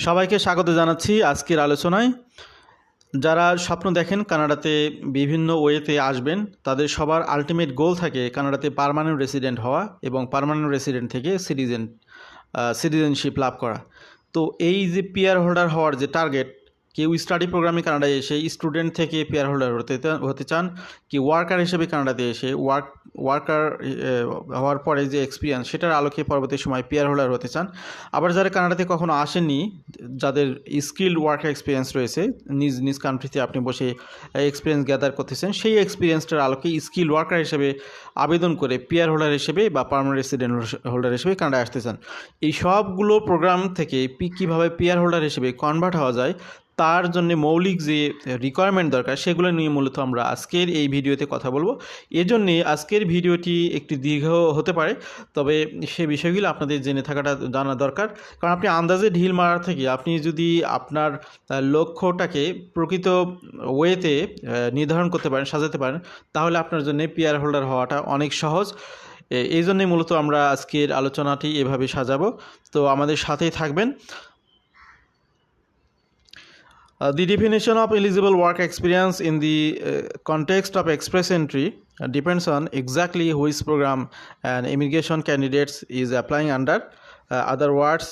সবাইকে স্বাগত জানাচ্ছি আজকের আলোচনায়। যারা স্বপ্ন দেখেন কানাডাতে বিভিন্ন ওয়েতে আসবেন, তাদের সবার আলটিমেট গোল থাকে কানাডাতে পার্মানেন্ট রেসিডেন্ট হওয়া এবং পার্মানেন্ট রেসিডেন্ট থেকে সিটিজেনশিপ লাভ করা। তো এই যে পিআর হোল্ডার হওয়ার যে টার্গেট, কেউ স্টাডি প্রোগ্রামে কানাডায় এসে স্টুডেন্ট থেকে পিআর হোল্ডার হতে চান, কি ওয়ার্কার হিসেবে কানাডাতে এসে ওয়ার্কার হওয়ার পরে যে এক্সপিরিয়েন্স সেটার আলোকে পরবর্তী সময় পিআর হোল্ডার হতে চান। আবার যারা কানাডাতে কখনো আসেননি, যাদের স্কিল্ড ওয়ার্কার এক্সপিরিয়েন্স রয়েছে, নিজ নিজ কান্ট্রিতে আপনি বসে এক্সপিরিয়েন্স গ্যাদার করতেছেন, সেই এক্সপিরিয়েন্সটার আলোকে স্কিল ওয়ার্কার হিসেবে আবেদন করে পিআর হোল্ডার হিসেবে বা পার্মানেন্ট রেসিডেন্ট হোল্ডার হিসেবে কানাডায় আসতে চান। এই সবগুলো প্রোগ্রাম থেকে কীভাবে পিআর হোল্ডার হিসেবে কনভার্ট হওয়া যায়, তার জন্য মৌলিক যে রিকোয়ারমেন্ট দরকার সেগুলো নিয়ে মূলত আমরা আজকের এই ভিডিওতে কথা বলবো। এজন্যে আজকের ভিডিওটি একটি দীর্ঘ হতে পারে, তবে সে বিষয়গুলো আপনাদের জেনে থাকাটা জানা দরকার। কারণ আপনি আন্দাজে ঢিল মারার থেকে আপনি যদি আপনার লক্ষ্যটাকে প্রকৃত ওয়েতে নির্ধারণ করতে পারেন, সাজাতে পারেন, তাহলে আপনার জন্য পিআর হোল্ডার হওয়াটা অনেক সহজ। এই জন্যই মূলত আমরা আজকের আলোচনাটি এভাবে সাজাবো। তো আমাদের সাথেই থাকবেন। The definition of eligible work experience in the context of express entry depends on exactly which program an immigration candidate is applying under. Other words,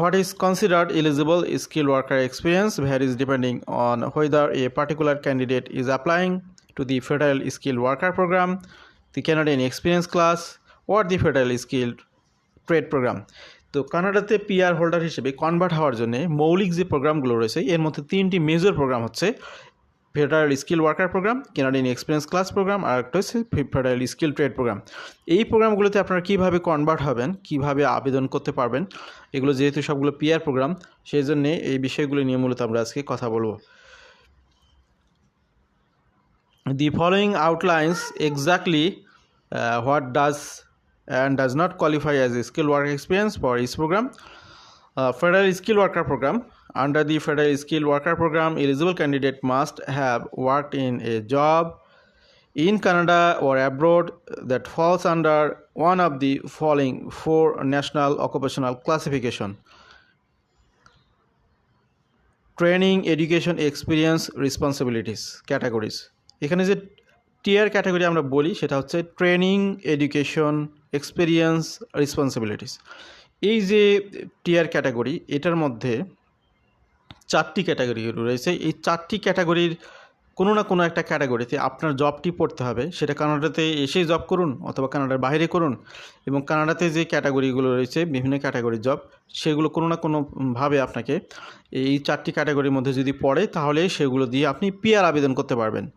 what is considered eligible skilled worker experience varies depending on whether a particular candidate is applying to the Federal Skilled Worker Program, the Canadian Experience Class, or the Federal Skilled Trade Program. তো কানাডাতে PR holder হিসেবে convert হওয়ার জন্য মৌলিক যে প্রোগ্রামগুলো রয়েছে, এর মধ্যে তিনটি মেজর প্রোগ্রাম হচ্ছে federal skill worker program, Canadian experience class program, আর একটা হচ্ছে ফেডারেল স্কিল ট্রেড প্রোগ্রাম। এই প্রোগ্রামগুলোতে আপনারা কীভাবে কনভার্ট হবেন, কীভাবে আবেদন করতে পারবেন, এগুলো যেহেতু সবগুলো পিআর প্রোগ্রাম, সেই জন্যে এই বিষয়গুলো নিয়ে মূলত আমরা আজকে কথা বলবো। The following outlines exactly what does and does not qualify as a skilled worker experience for each program. Federal Skilled Worker Program. Under the Federal Skilled Worker Program, eligible candidate must have worked in a job in Canada or abroad that falls under one of the following four national occupational classification: training, education, experience, responsibilities categories. এখানে যে টিয়ার category আমরা বলি সেটা হচ্ছে training, education, experience, responsibilities. এই যে টিয়ার category, এটার মধ্যে চারটি ক্যাটাগরি রয়েছে। এই চারটি ক্যাটাগরির কোনো না কোনো একটা ক্যাটাগরিতে আপনার জবটি পড়তে হবে। সেটা কানাডাতে এসেই জব করুন অথবা কানাডার বাইরে করুন, এবং কানাডাতে যে ক্যাটাগরিগুলো রয়েছে, বিভিন্ন ক্যাটাগরির জব, সেগুলো কোনো না কোনোভাবে আপনাকে এই চারটি ক্যাটাগরির মধ্যে যদি পড়ে, তাহলে সেগুলো দিয়ে আপনি পিআর আবেদন করতে পারবেন।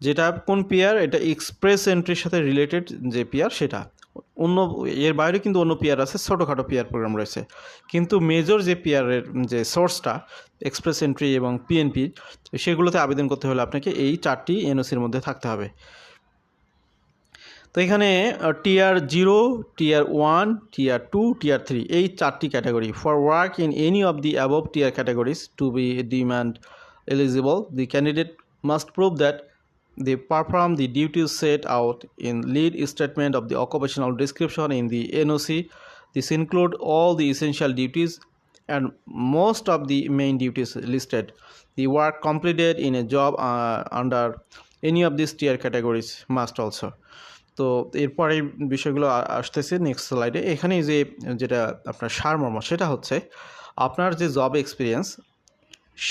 যেটা কোন পিআর, এটা এক্সপ্রেস এন্ট্রির সাথে রিলেটেড যে পিআর সেটা। অন্য এর বাইরে কিন্তু অন্য পিআর আছে, ছোটোখাটো পিআর প্রোগ্রাম রয়েছে, কিন্তু মেজর যে পিআরের যে সোর্সটা এক্সপ্রেস এন্ট্রি এবং পিএনপি, সেগুলোতে আবেদন করতে হলে আপনাকে এই চারটি এনওসির মধ্যে থাকতে হবে। তো এখানে টিয়ার 0, টিয়ার 1, টিয়ার 2, টিয়ার 3 এই চারটি category. For work in any of the above tier categories to be demand eligible, the candidate must prove that they perform the duties set out in lead statement of the occupational description in the NOC. This include all the essential duties and most of the main duties listed. The work completed in a job under any of these tier categories must also. তো এরপরে বিষয়গুলো আসতেছে next স্লাইডে। এখানে যেটা আপনার সারমর্ম, সেটা হচ্ছে আপনার যে জব এক্সপিরিয়েন্স,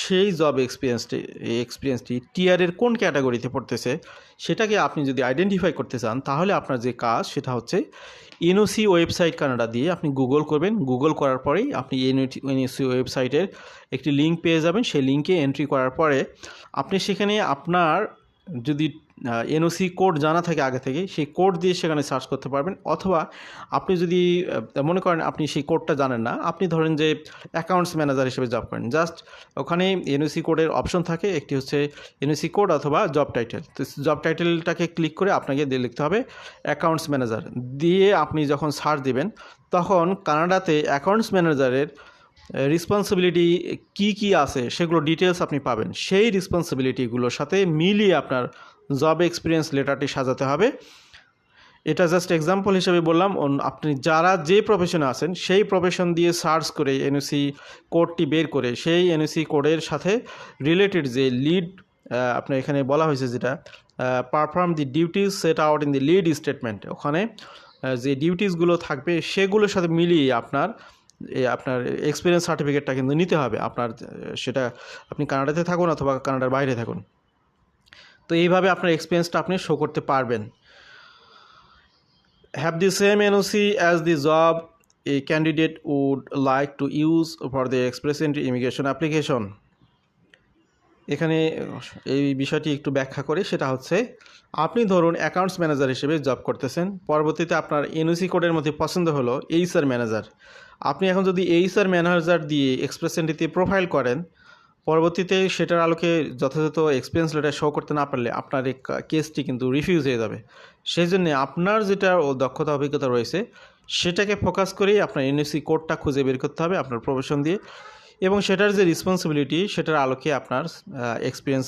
সেই জব এক্সপিরিয়েন্সটি টিয়ারের কোন ক্যাটাগরিতে পড়তেছে সেটাকে আপনি যদি আইডেন্টিফাই করতে চান, তাহলে আপনার যে কাজ সেটা হচ্ছে এনওসি ওয়েবসাইট কানাডা দিয়ে আপনি গুগল করবেন। গুগল করার পরেই আপনি এনওসি ওয়েবসাইটের একটি লিঙ্ক পেয়ে যাবেন। সেই লিঙ্কে এন্ট্রি করার পরে আপনি সেখানে আপনার যদি এনওসি কোড জানা থাকে আগে থেকে, সেই কোড দিয়ে সেখানে সার্চ করতে পারবেন। অথবা আপনি যদি মনে করেন আপনি সেই কোডটা জানেন না, আপনি ধরেন যে অ্যাকাউন্টস ম্যানেজার হিসেবে জব করেন, জাস্ট ওখানে এনওসি কোডের অপশন থাকে, একটি হচ্ছে এনওসি কোড অথবা জব টাইটেল। তো জব টাইটেলটাকে ক্লিক করে আপনাকে দিয়ে লিখতে হবে অ্যাকাউন্টস ম্যানেজার। দিয়ে আপনি যখন সার্চ দিবেন, তখন কানাডাতে অ্যাকাউন্টস ম্যানেজারের রেসপন্সিবিলিটি কি আছে সেগুলো ডিটেলস আপনি পাবেন। সেই রেসপন্সিবিলিটিগুলোর সাথে মিলিয়ে আপনার জব এক্সপিরিয়েন্স লেটারটি সাজাতে হবে এটা জাস্ট এক্সাম্পল হিসেবে বললাম। আপনি যারা যে প্রফেশনে আছেন সেই প্রফেশন দিয়ে সার্চ করে এনওসি কোডটি বের করে সেই এনওসি কোডের সাথে রিলেটেড যে লিড আপনার এখানে বলা হয়েছে যেটা perform the duties set out in the lead statement, ওখানে যে ডিউটিসগুলো থাকবে সেগুলোর সাথে মিলিয়ে আপনার এক্সপিরিয়েন্স সার্টিফিকেটটা কিন্তু নিতে হবে আপনার, সেটা আপনি কানাডাতে থাকুন অথবা কানাডার বাইরে থাকুন। তো এইভাবে আপনার এক্সপিরিয়েন্সটা আপনি শো করতে পারবেন। Have the same NOC as the job a candidate would like to use for the express entry immigration application. এখানে এই বিষয়টি একটু ব্যাখ্যা করে, সেটা হচ্ছে আপনি ধরুন অ্যাকাউন্টস ম্যানেজার হিসেবে জব করতেছেন, পরবর্তীতে আপনার এনওসি কোডের মধ্যে পছন্দ হলো এইচআর ম্যানেজার। আপনি এখন যদি এইচআর ম্যানেজার দিয়ে এক্সপ্রেস এন্ট্রিতে প্রোফাইল করেন, পরবর্তীতে সেটার আলোকে যথাযথ এক্সপিরিয়েন্স লেটার শো করতে না পারলে আপনার এই কেসটি কিন্তু রিফিউজ হয়ে যাবে। সেই জন্যে আপনার যেটা দক্ষতা অভিজ্ঞতা রয়েছে সেটাকে ফোকাস করেই আপনার এনওসি কোডটা খুঁজে বের করতে হবে আপনার প্রফেশন দিয়ে, এবং সেটার যে রেসপন্সিবিলিটি সেটার আলোকে আপনার এক্সপিরিয়েন্স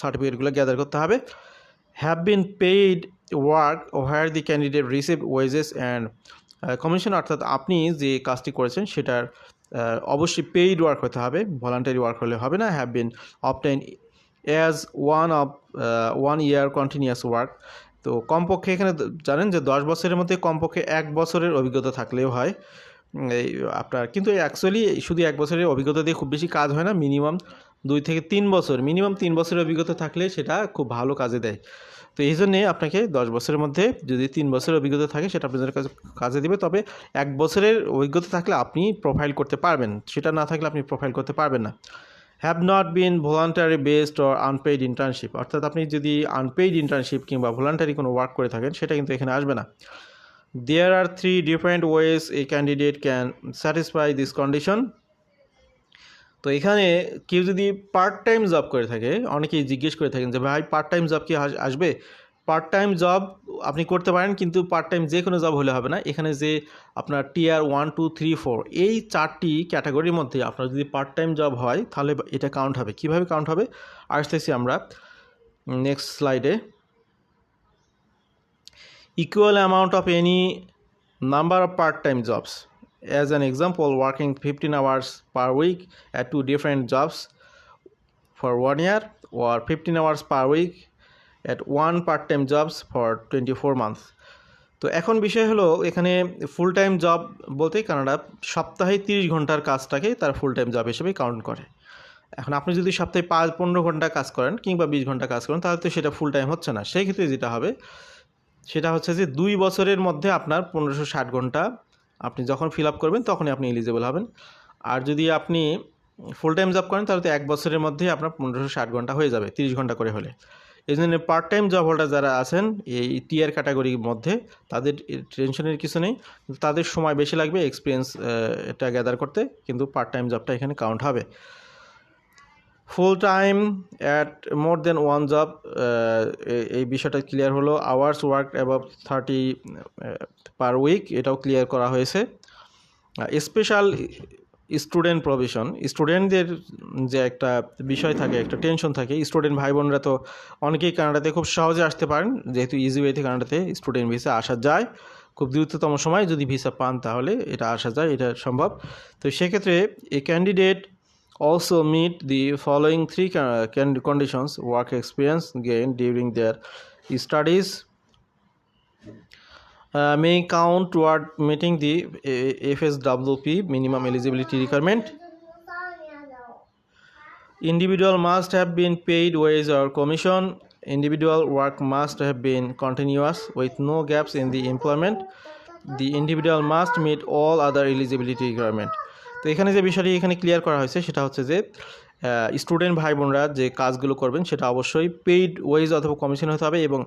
সার্টিফিকেটগুলো গ্যাদার করতে হবে। Have been paid work where the candidate receive wages and commission, অর্থাৎ আপনি যে কাজটি করেছেন সেটার অবশ্যই পেইড ওয়ার্ক হতে হবে, ভলান্টারি ওয়ার্ক হলে হবে না। Have been obtain as one year continuous work, তো কমপক্ষে এখানে জানেন যে 10 বছরের মধ্যে কমপক্ষে 1 বছরের অভিজ্ঞতা থাকলেও হয় এই আপনার, কিন্তু অ্যাকচুয়ালি শুধু 1 বছরের অভিজ্ঞতা দিয়ে খুব বেশি কাজ হয় না, মিনিমাম 2 থেকে 3 বছর, মিনিমাম 3 বছরের অভিজ্ঞতা থাকলে সেটা খুব ভালো কাজে দেয়। তো এই জন্যে আপনাকে 10 বছরের মধ্যে যদি 3 বছরের অভিজ্ঞতা থাকে সেটা আপনাদের কাজে দিবে, তবে 1 বছরের অভিজ্ঞতা থাকলে আপনি প্রোফাইল করতে পারবেন, সেটা না থাকলে আপনি প্রোফাইল করতে পারবেন না। Have not been voluntary based or unpaid internship, অর্থাৎ আপনি যদি আনপেইড ইন্টার্নশিপ কিংবা ভলান্টারি কোনো ওয়ার্ক করে থাকেন সেটা কিন্তু এখানে আসবে না। There are 3 different ways a candidate can satisfy this condition. তো এখানে কেউ যদি পার্ট টাইম জব করে থাকে, অনেকেই জিজ্ঞেস করে থাকেন যে ভাই পার্ট টাইম জব কি আসবে? পার্ট টাইম জব আপনি করতে পারেন, কিন্তু পার্ট টাইম যে কোনো জব হলে হবে না। এখানে যে আপনার টিয়ার 1, 2, 3, 4 এই 4টি ক্যাটাগরির মধ্যে আপনার যদি পার্ট টাইম জব হয় তাহলে এটা কাউন্ট হবে। কিভাবে কাউন্ট হবে আসতেছি আমরা নেক্সট স্লাইডে। Equal amount of any number of part-time jobs. As an example, working 15 hours per week at 2 different jobs for 1 year, or 15 hours per week at 1 part-time jobs for 24 months. তো এখন বিষয় হলো এখানে full time job বলতে Canada সপ্তাহে 30 ঘন্টার কাজটাকে তার ফুল টাইম জব হিসেবে কাউন্ট করে। এখন আপনি যদি সপ্তাহে 15 ঘন্টা কাজ করেন কিংবা 20 ঘন্টা কাজ করেন তাহলে তো সেটা ফুল টাইম হচ্ছে না। সেই ক্ষেত্রে যেটা হবে সেটা হচ্ছে যে 2 বছরের মধ্যে আপনার 1560 ঘন্টা আপনি যখন ফিল আপ করবেন তখনই আপনি এলিজিবল হবেন। আর যদি আপনি ফুল টাইম জব করেন তাহলে তো 1 বছরের মধ্যেই আপনার 1560 ঘন্টা হয়ে যাবে 30 ঘন্টা করে হলে। এই জন্য পার্ট টাইম জব হোল্ডার যারা আছেন এই টিয়ার ক্যাটাগরির মধ্যে তাদের টেনশনের কিছু নেই, তাদের সময় বেশি লাগবে এক্সপিরিয়েন্স এটা গ্যাদার করতে, কিন্তু পার্ট টাইম জবটা এখানে কাউন্ট হবে। Full time at more than 1 job, এই বিষয়টা ক্লিয়ার হলো। Hours work above 30 per week, এটাও ক্লিয়ার করা হয়েছে। স্পেশাল স্টুডেন্ট প্রভিশন, স্টুডেন্টদের যে একটা বিষয় থাকে, একটা টেনশন থাকে, স্টুডেন্ট ভাই বোনরা তো অনেকেই কানাডাতে খুব সহজে আসতে পারেন, যেহেতু ইজি ওয়েতে কানাডাতে স্টুডেন্ট ভিসা আসা যায়, খুব দ্রুততম সময় যদি ভিসা পান তাহলে এটা আসা যায়, এটা সম্ভব। তো সেক্ষেত্রে এই candidate also meet the following 3 conditions: work experience gained during their studies may count toward meeting the FSWP minimum eligibility requirement. Individual must have been paid wage or commission. Individual work must have been continuous with no gaps in the employment. The individual must meet all other eligibility requirement. তো এখানে যে বিষয়টি এখানে clear করা হয়েছে সেটা হচ্ছে যে স্টুডেন্ট ভাই বোনরা যে কাজগুলো করবেন সেটা অবশ্যই পেইড ওয়েজ অথবা কমিশন হতে হবে, এবং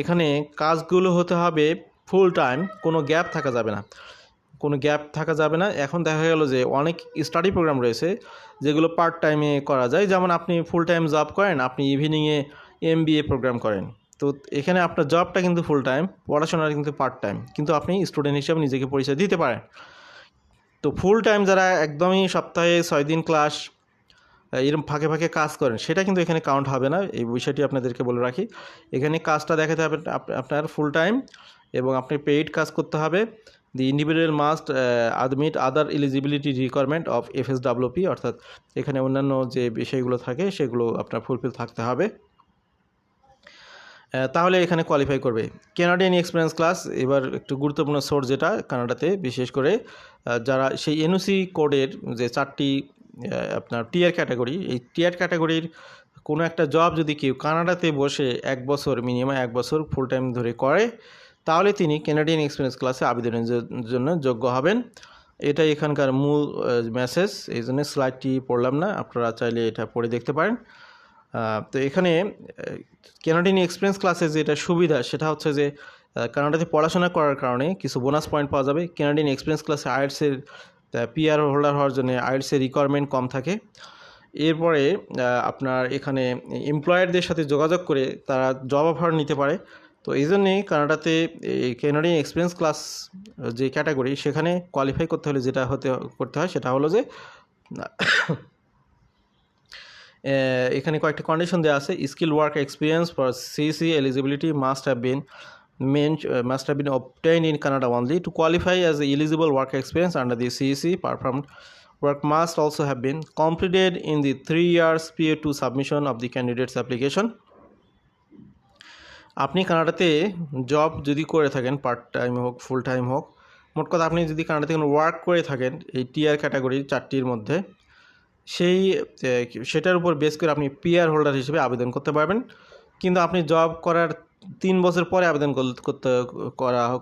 এখানে কাজগুলো হতে হবে ফুল টাইম, কোনো গ্যাপ থাকা যাবে না, কোনো গ্যাপ থাকা যাবে না। এখন দেখা গেল যে অনেক স্টাডি প্রোগ্রাম রয়েছে যেগুলো পার্ট টাইমে করা যায়, যেমন আপনি ফুল টাইম জব করেন, আপনি ইভিনিংয়ে MBA প্রোগ্রাম করেন, তো এখানে আপনার জবটা কিন্তু ফুল টাইম, পড়াশোনাটা কিন্তু পার্ট টাইম, কিন্তু আপনি স্টুডেন্ট হিসেবে নিজেকে পরিচয় দিতে পারেন। তো ফুল টাইম যারা একদমই সপ্তাহে 6 দিন ক্লাস এরকম ফাঁকে ফাঁকে কাজ করেন সেটা কিন্তু এখানে কাউন্ট হবে না, এই বিষয়টি আপনাদেরকে বলে রাখি। এখানে কাজটা দেখাতে হবে আপনার ফুল টাইম এবং আপনি পেইড কাজ করতে হবে। The individual must meet other eligibility requirement of FSWP, অর্থাৎ এখানে অন্যান্য যে বিষয়গুলো থাকে সেগুলো আপনার ফুলফিল থাকতে হবে, তাহলে এখানে কোয়ালিফাই করবে। কানাডিয়ান এক্সপিরিয়েন্স ক্লাস এবার একটু গুরুত্বপূর্ণ সোর্স, যেটা কানাডাতে বিশেষ করে যারা সেই এনওসি কোডের যে 4টি আপনার টিয়ার ক্যাটাগরি, এই টিয়ার ক্যাটাগরির কোনো একটা জব যদি কেউ কানাডাতে বসে 1 বছর মিনিমাম 1 বছর ফুল টাইম ধরে করে, তাহলে তিনি কানাডিয়ান এক্সপিরিয়েন্স ক্লাসে আবেদনের জন্য যোগ্য হবেন। এটাই এখানকার মূল মেসেজ, এই জন্য স্লাইডটি পড়লাম না, আপনারা চাইলে এটা পড়ে দেখতে পারেন। তো এখানে কানাডিয়ান এক্সপিরিয়েন্স ক্লাসে যেটা সুবিধা সেটা হচ্ছে যে কানাডাতে পড়াশোনা করার কারণে কিছু বোনাস পয়েন্ট পাওয়া যাবে। কানাডিয়ান এক্সপিরিয়েন্স ক্লাসে আইএলটিএসের পিআর হোল্ডার হওয়ার জন্য আইএলটিএসের রিকোয়ারমেন্ট কম থাকে। এরপরে আপনার এখানে এমপ্লয়ারদের সাথে যোগাযোগ করে তারা জব অফার নিতে পারে। তো এই জন্যেই কানাডাতে এই কানাডিয়ান এক্সপিরিয়েন্স ক্লাস যে ক্যাটাগরি, সেখানে কোয়ালিফাই করতে হলে যেটা করতে হয় সেটা হলো যে এখানে কয়েকটা কন্ডিশন দেওয়া আছে। Skill work experience for CC eligibility must have been obtained in Canada only. To qualify as the eligible work experience under the CEC, performed work must also have been completed in the 3 years prior to submission of the candidate's application. আপনি কানাডাতে job যদি করে থাকেন, part time হোক full time হোক, মোট কথা আপনি যদি কানাডাতে কোনো ওয়ার্ক করে থাকেন এই টিআর ক্যাটাগরি 4টির মধ্যে, সেটার উপর বেস করে আপনি পিআর হোল্ডার হিসেবে আবেদন করতে পারবেন। কিন্তু আপনি জব করার 3 বছর পরে আবেদন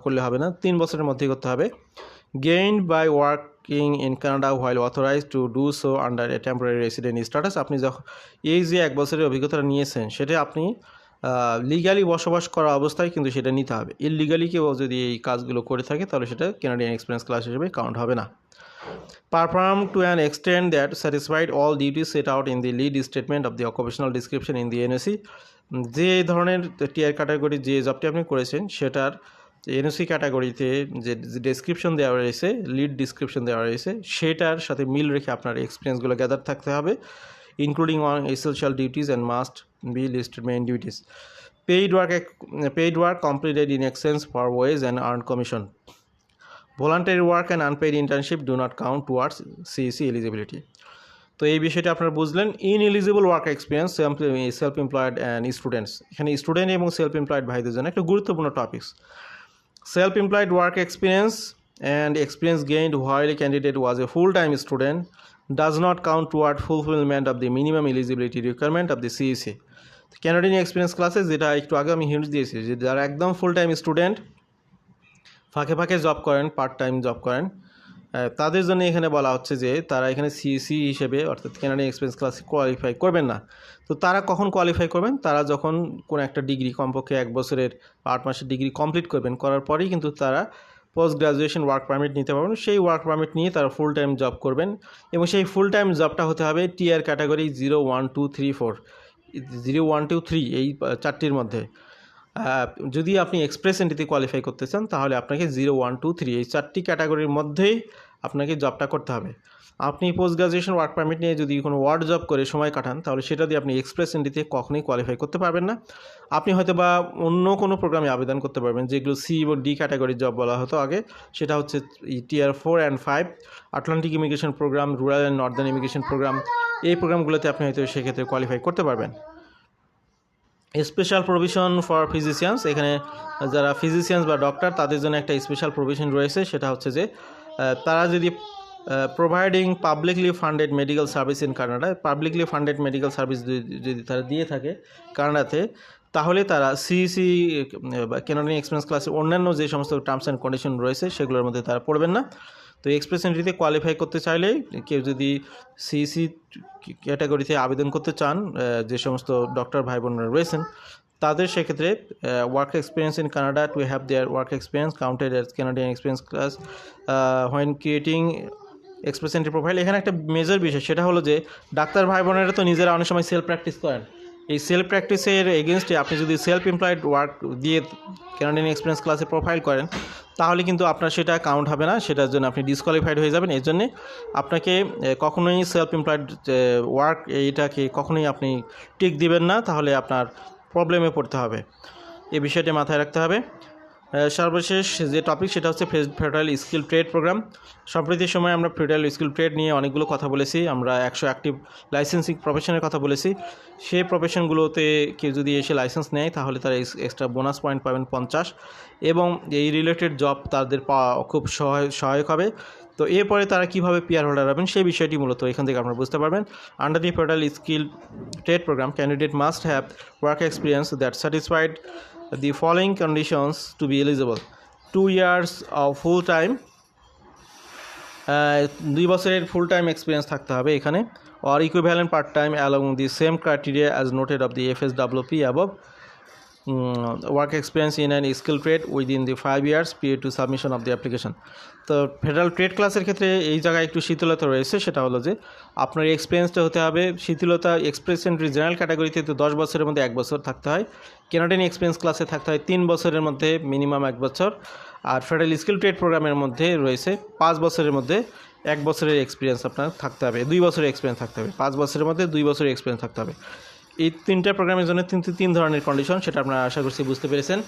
করলে হবে না, 3 বছরের মধ্যেই করতে হবে। Gained by working in Canada while authorised to do so under a temporary resident status. আপনি যখন এই যে 1 বছরের অভিজ্ঞতাটা নিয়েছেন, সেটা আপনি লিগালি বসবাস করা অবস্থায় কিন্তু সেটা নিতে হবে। ইললিগালি কেউ যদি এই কাজগুলো করে থাকে তাহলে সেটা কানাডিয়ান এক্সপিরিয়েন্স ক্লাস হিসেবে কাউন্ট হবে না। Perform to an extent that satisfied all duties set out in the lead statement of the occupational description in the NOC. যে ধরনের টিআর ক্যাটাগরি যে জবটি আপনি করেছেন সেটার এনওসি ক্যাটাগরিতে যে ডেসক্রিপশন দেওয়া রয়েছে, লিড ডিসক্রিপশন দেওয়া রয়েছে, সেটার সাথে মিল রেখে আপনার এক্সপিরিয়েন্সগুলো গ্যাদার থাকতে হবে, including on essential duties and must be listed main duties. Paid work completed in exchange for wage and earned commission. Voluntary work and unpaid internship do not count towards CEC eligibility. তো এই বিষয়টা আপনারা বুঝলেন। Ineligible work experience self employed and students, এখানে student এবং self employed ভাইদের জন্য একটা গুরুত্বপূর্ণ topics. Self employed work experience and experience gained while a candidate was a full-time student does not count toward fulfillment of the minimum eligibility requirement of the CEC. Canadian experience ক্লাসে যেটা একটু আগে আমি hint দিয়েছি, যে যারা একদম full time student ফাঁকে ফাঁকে জব করেন, পার্ট টাইম জব করেন, তাদের জন্য এখানে বলা হচ্ছে যে তারা এখানে সিএসি হিসেবে অর্থাৎ কানাডিয়ান এক্সপিরিয়েন্স ক্লাসে কোয়ালিফাই করবেন না। তো তারা কখন কোয়ালিফাই করবেন? তারা যখন কোনো একটা ডিগ্রি, কমপক্ষে 1 বছরের 8 মাসের ডিগ্রি কমপ্লিট করবেন, করার পরেই কিন্তু তারা পোস্ট গ্রাজুয়েশন ওয়ার্ক পারমিট নিতে পারবেন। সেই ওয়ার্ক পারমিট নিয়ে তারা ফুল টাইম জব করবেন, এবং সেই ফুল টাইম জবটা হতে হবে টিআর ক্যাটাগরি 0, 1, 2, 3, 4, 0, 1, 2, 3 এই 4টির মধ্যে। যদি আপনি এক্সপ্রেস এন্ট্রিতে কোয়ালিফাই করতে চান তাহলে আপনাকে 0, 1, 2, 3 এই 4টি ক্যাটাগরির মধ্যেই আপনাকে জবটা করতে হবে। আপনি পোস্ট গ্রাজুয়েশন ওয়ার্ক পারমিট নিয়ে যদি কোনো ওয়ার্ড জব করে সময় কাটান, তাহলে সেটা দিয়ে আপনি এক্সপ্রেস এন্ট্রিতে কখনোই কোয়ালিফাই করতে পারবেন না। আপনি হয়তো বা অন্য কোনো প্রোগ্রামে আবেদন করতে পারবেন, যেগুলো সি এবং ডি ক্যাটাগরির জব বলা হতো আগে, সেটা হচ্ছে TR 4 and 5, Atlantic immigration programme, rural and northern immigration programme, এই প্রোগ্রামগুলোতে আপনি হয়তো সেক্ষেত্রে কোয়ালিফাই করতে পারবেন। স্পেশাল প্রভিশন ফর ফিজিশিয়ানস, এখানে যারা ফিজিশিয়ানস বা ডক্টর তাদের জন্য একটা স্পেশাল প্রভিশন রয়েছে, সেটা হচ্ছে যে তারা যদি providing publicly funded medical service in Canada, publicly funded medical service যদি তারা দিয়ে থাকে কানাডাতে, তাহলে তারা সিইসি বা কানাডিয়ান এক্সপিরিয়েন্স ক্লাসের অন্যান্য যে সমস্ত টার্মস অ্যান্ড কন্ডিশন রয়েছে সেগুলোর মধ্যে তারা পড়বেন না। তো এক্সপ্রেস এন্ট্রিতে কোয়ালিফাই করতে চাইলে কেউ যদি সিইসি ক্যাটাগরিতে আবেদন করতে চান, যে সমস্ত ডক্টর ভাই বোনরা রয়েছেন তাদের, সেক্ষেত্রে work experience in Canada to have their work experience counted as Canadian experience class when creating express entry profile. এখানে একটা মেজর বিষয়, সেটা হলো যে ডাক্তার ভাই বোনেরা তো নিজেরা অনেক সময় সেলফ প্র্যাকটিস করেন। এই সেলফ প্র্যাকটিসের এগেনস্টে আপনি যদি সেলফ এমপ্লয়েড ওয়ার্ক দিয়ে কানাডিয়ান এক্সপিরিয়েন্স ক্লাসে প্রোফাইল করেন, তাহলে কিন্তু আপনার সেটা কাউন্ট হবে না, সেটার জন্য আপনি ডিসকোয়ালিফাইড হয়ে যাবেন। এর জন্যে আপনাকে কখনোই সেলফ এমপ্লয়েড ওয়ার্ক এইটাকে কখনোই আপনি টিক দিবেন না, তাহলে আপনার প্রবলেমে পড়তে হবে। এই বিষয়টি মাথায় রাখতে হবে। সর্বশেষ যে টপিক সেটা হচ্ছে ফেডারেল স্কিল ট্রেড প্রোগ্রাম। সম্প্রতি সময়ে আমরা ফেডারেল স্কিল ট্রেড নিয়ে অনেকগুলো কথা বলেছি। আমরা 100 অ্যাক্টিভ লাইসেন্সিং প্রফেশনের কথা বলেছি। সেই প্রফেশনগুলোতে কেউ যদি এসে লাইসেন্স নেয় তাহলে তারা এক্সট্রা বোনাস পয়েন্ট পাবেন 50, এবং এই রিলেটেড জব তাদের পাওয়া খুব সহায়ক হবে। তো এরপরে তারা কীভাবে পিআর হোল্ডার হবেন সেই বিষয়টি মূলত এখান থেকে আপনারা বুঝতে পারবেন। Under the federal skill trade program, candidate must have work experience that satisfied the following conditions to be eligible: 2 years of full time, 2 বছরের ফুল টাইম এক্সপিরিয়েন্স থাকতে হবে এখানে, or equivalent part time along the same criteria as noted of the FSWP above. Work experience in an skill trade within the 5 years prior to submission of the application. তো federal trade ক্লাসের ক্ষেত্রে এই জায়গায় একটু শিথিলতা রয়েছে, সেটা হলো যে আপনার এক্সপিরিয়েন্সটা হতে হবে শিথিলতা এক্সপ্রেস এন্ট্রি জেনারেল ক্যাটাগরিতে তো 10 বছরের মধ্যে 1 বছর থাকতে হয়, কেনাডিয়ান এক্সপিরিয়েন্স ক্লাসে থাকতে হয় 3 বছরের মধ্যে মিনিমাম 1 বছর, আর ফেডারেল স্কিল ট্রেড প্রোগ্রামের মধ্যে রয়েছে 5 বছরের মধ্যে 1 বছরের এক্সপিরিয়েন্স আপনার থাকতে হবে, 2 বছরের এক্সপিরিয়েন্স থাকতে হবে, 5 বছরের মধ্যে 2 বছরের এক্সপিরিয়েন্স থাকতে হবে। এই 3টা প্রোগ্রামের জন্য 3 ধরনের কন্ডিশন, সেটা আপনারা আশা করছি বুঝতে পেরেছেন।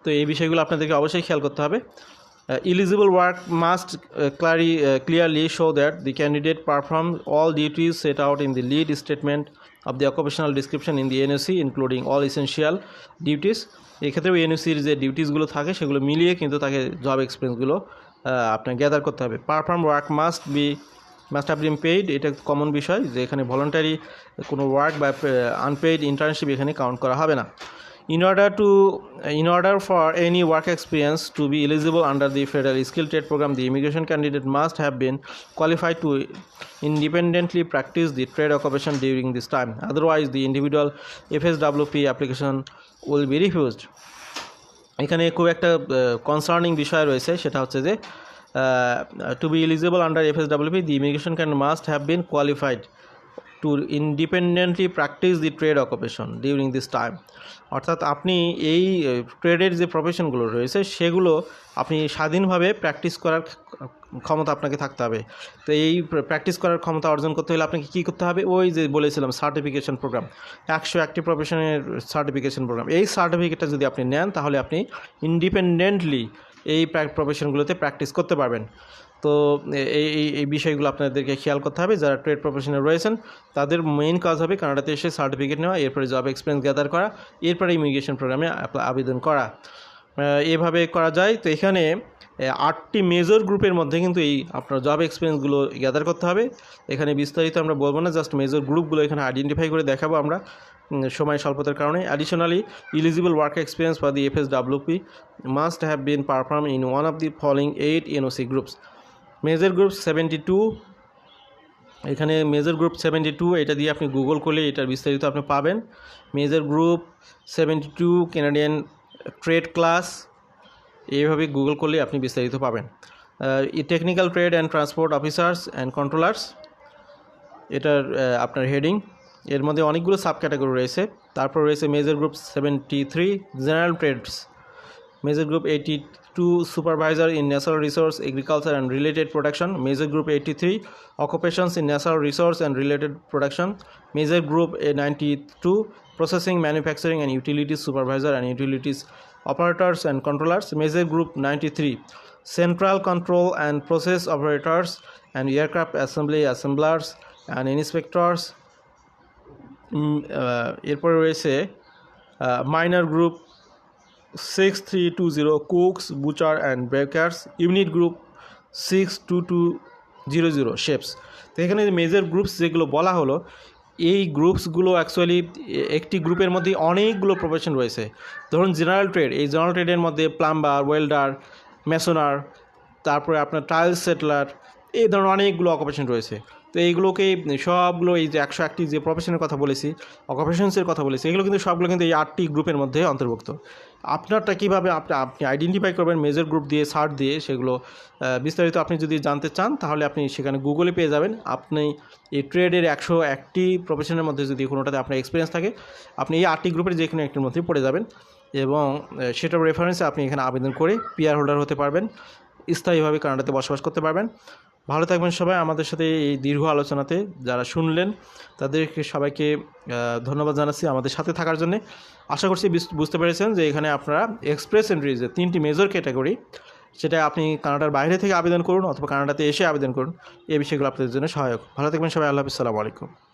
তো এই বিষয়গুলো আপনাদেরকে অবশ্যই খেয়াল করতে হবে। Eligible work must clearly show that the candidate performed all duties set out in the lead statement of the occupational description in the NOC, including all essential duties. এক্ষেত্রে এনওসির যে ডিউটিসগুলো থাকে সেগুলো মিলিয়ে কিন্তু তাকে জব এক্সপিরিয়েন্সগুলো আপনার গ্যাদার করতে হবে। Perform work must have been paid, এটা কমন বিষয় যে এখানে ভলান্টারি কোনো ওয়ার্ক বা আনপেইড ইন্টার্নশিপ এখানে কাউন্ট করা হবে না। In order for any work experience to be eligible under the federal skill trade program, the immigration candidate must have been qualified to independently practice the trade occupation during this time. Otherwise, the individual FSWP application will be refused. এখানে খুব একটা concerning বিষয় রয়েছে, সেটা হচ্ছে যে to be eligible under FSWP, the immigration candidate must have been qualified to independently practice the trade occupation during this time. অর্থাৎ আপনি এই ট্রেডের যে প্রফেশনগুলো রয়েছে সেগুলো আপনি স্বাধীনভাবে প্র্যাকটিস করার ক্ষমতা আপনাকে থাকতে হবে। তো এই প্র্যাকটিস করার ক্ষমতা অর্জন করতে হলে আপনাকে কী করতে হবে, ওই যে বলেছিলাম সার্টিফিকেশন প্রোগ্রাম, 100 অ্যাক্টিভ প্রফেশনের সার্টিফিকেশন প্রোগ্রাম, এই সার্টিফিকেটটা যদি আপনি নেন তাহলে আপনি ইন্ডিপেন্ডেন্টলি এই প্রফেশনগুলোতে প্র্যাকটিস করতে পারবেন। তো এই বিষয়গুলো আপনাদেরকে খেয়াল করতে হবে। যারা ট্রেড প্রফেশনে রয়েছেন তাদের মেইন কাজ হবে কানাডাতে এসে সার্টিফিকেট নেওয়া, এরপরে জব এক্সপিরিয়েন্স গ্যাদার করা, এরপরে ইমিগ্রেশন প্রোগ্রামে আবেদন করা, এভাবে করা যায়। তো এখানে 8টি মেজর গ্রুপের মধ্যে কিন্তু এই আপনার জব এক্সপিরিয়েন্সগুলো গ্যাদার করতে হবে। এখানে বিস্তারিত আমরা বলবো না, জাস্ট মেজর গ্রুপগুলো এখানে আইডেন্টিফাই করে দেখাবো আমরা সময় স্বল্পতার কারণে। Additionally, eligible work experience for the FSWP must have been performed in one of the following 8 NOC groups. Major group 72, এখানে মেজর গ্রুপ 72 এটা দিয়ে আপনি গুগল করলে এটার বিস্তারিত আপনি পাবেন। Major group 72 Canadian trade class, এইভাবে গুগল করলে আপনি বিস্তারিত পাবেন। Technical trade and transport officers and controllers, এটার আপনার হেডিং, এর মধ্যে অনেকগুলো সাব ক্যাটাগরি রয়েছে। তারপর রয়েছে major group 73 general trades, major group 82 supervisor in natural resource agriculture and related production, major group 83 occupations in natural resource and related production, major group 92 processing manufacturing and utilities supervisor and utilities operators and controllers, major group 93 central control and process operators and aircraft assemblers and inspectors. এরপরে রয়েছে minor group 6320 cooks butcher and bakers, unit group 62200 chefs. তো এখানে major groups যেগুলো বলা হলো, এই গ্রুপসগুলো actually একটি গ্রুপের মধ্যে অনেকগুলো প্রফেশন রয়েছে। ধরুন জেনারেল ট্রেড, এই জেনারেল ট্রেডের মধ্যে প্লাম্বার, ওয়েল্ডার, মেসোনার, তারপরে আপনার টাইলস সেটলার, এই ধরনের অনেকগুলো অকুপেশন রয়েছে। তো এইগুলোকে সবগুলো এই যে 101টি যে প্রফেশনের কথা বলেছি, অকুপেশনসের কথা বলেছি, এগুলো কিন্তু সবগুলো কিন্তু এই 8টি গ্রুপের মধ্যে অন্তর্ভুক্ত। আপনারটা কীভাবে আপনি আইডেন্টিফাই করবেন মেজর গ্রুপ দিয়ে, সার্চ দিয়ে, সেগুলো বিস্তারিত আপনি যদি জানতে চান তাহলে আপনি সেখানে গুগলে পেয়ে যাবেন। আপনি এই ট্রেডের 101টি প্রফেশনের মধ্যে যদি কোনোটাতে আপনার এক্সপিরিয়েন্স থাকে, আপনি এই 8টি গ্রুপের যে কোনো একটির মধ্যেই পড়ে যাবেন এবং সেটার রেফারেন্সে আপনি এখানে আবেদন করে পিআর হোল্ডার হতে পারবেন। স্থায়ীভাবে কানাডাতে বসবাস করতে পারবেন। ভালো থাকবেন সবাই। আমাদের সাথে এই দীর্ঘ আলোচনাতে যারা শুনলেন তাদেরকে সবাইকে ধন্যবাদ জানাচ্ছি আমাদের সাথে থাকার জন্য। আশা করছি বুঝতে পেরেছেন যে এখানে আপনারা এক্সপ্রেস এন্ট্রির যে 3টি মেজর ক্যাটাগরি, সেটা আপনি কানাডার বাইরে থেকে আবেদন করুন অথবা কানাডাতে এসে আবেদন করুন, এই বিষয়গুলো আপনাদের জন্য সহায়ক। ভালো থাকবেন সবাই। আল্লাহ হাফিজ, আসসালামু আলাইকুম।